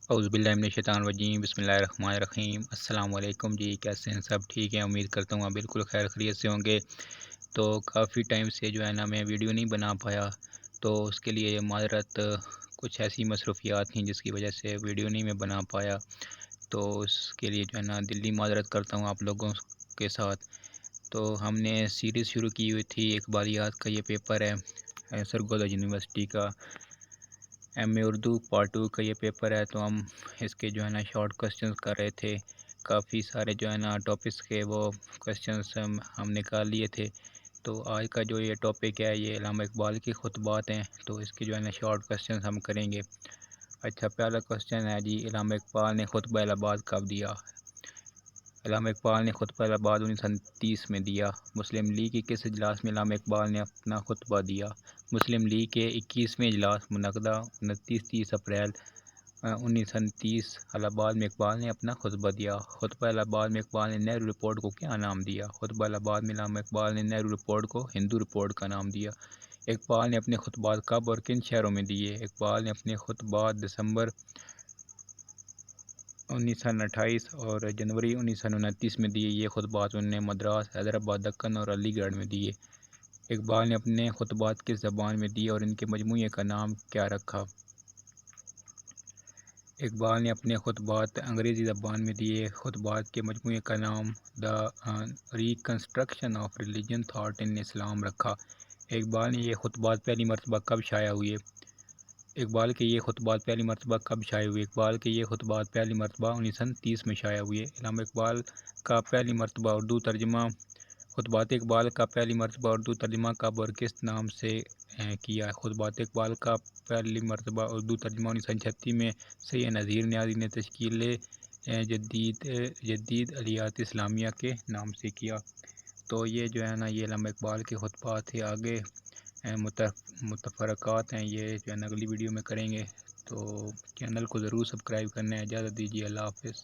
अऊज़ुबिल्लाहि बिस्मिल्लाहिर्रहमानिर्रहीम। अस्सलाम वालेकुम जी, कैसे हैं सब? ठीक हैं, उम्मीद करता हूँ आप बिल्कुल खैर खैरियत से होंगे। तो काफ़ी टाइम से जो है ना मैं वीडियो नहीं बना पाया, तो उसके लिए माज़रत। कुछ ऐसी मसरूफ़ियात थी जिसकी वजह से वीडियो नहीं मैं बना पाया, तो उसके लिए जो है ना दिली माज़रत करता हूँ आप लोगों के साथ। तो हमने सीरीज़ शुरू की हुई थी, इक़बालियात का ये पेपर है सरगोदा यूनिवर्सिटी का, एमए उर्दू पार्ट 2 का ये पेपर है। तो हम इसके जो है ना शॉर्ट क्वेश्चंस कर रहे थे। काफ़ी सारे जो है ना टॉपिक्स के वो क्वेश्चंस हम निकाल लिए थे। तो आज का जो ये टॉपिक है ये अल्लामा इकबाल की खुतबात हैं, तो इसके जो है ना शॉर्ट क्वेश्चंस हम करेंगे। अच्छा, पहला क्वेश्चन है जी, अल्लामा इकबाल ने खुतबा इलाहाबाद कब दिया? अल्लामा इकबाल ने खुतबा इलाहाबाद 1930 में दिया। मुस्लिम लीग के किस इजलास में अल्लामा इकबाल ने अपना खुतबा दिया? मुस्लिम लीग के 21वें इजलास मुनक़दा 29-30 अप्रैल 1930 इलाहाबाद में इकबाल ने अपना खुतबा दिया। खुतबा इलाहाबाद में इकबाल ने नेहरू रिपोर्ट को क्या नाम दिया? खुतबा इलाहाबाद में अल्लामा इकबाल ने नेहरू रिपोर्ट को हिंदू रिपोर्ट का नाम दिया। इकबाल ने अपने खुतबात कब और किन शहरों में दिए? इकबाल ने अपने खुतबात दिसंबर 1928 और जनवरी 1929 में दिए। ये खुतबात उन्होंने मद्रास, हैदराबाद, दक्कन और अलीगढ़ में दिए। इकबाल ने अपने खुतबात किस ज़बान में दिए और इनके मजमूए का नाम क्या रखा? इकबाल ने अपने खुतबात अंग्रेज़ी ज़बान में दिए। खुतबात के मजमूए का नाम the reconstruction of religion thought in Islam रखा। इकबाल ने ये खुतबात पहली मरतबा कब शाया हुए? इकबाल के ये खुतबात पहली मरतबा कब शाये हुए? इकबाल के ये खुतबात पहली मरतबा 1930 में शाया हुए। इल्हाम इकबाल का पहली मरतबा उर्दू तर्जमा खुतबात इकबाल का पहली मरतबा उर्दू तर्जमा कब और किस नाम से किया? खुतबात इकबाल का पहली मरतबा उर्दू तर्जमा 1936 में सैयद नज़ीर न्याज़ी ने तश्कील जदीद अलियात इस्लामिया के नाम से किया। तो ये जो है ना ये अल्लामा इकबाल के खुतबात थे। आगे मुतफ़रक़ात हैं, ये जो है ना अगली वीडियो में करेंगे। तो चैनल को ज़रूर सब्सक्राइब करना है। इजाज़त दीजिए, अल्लाह हाफ़िज़।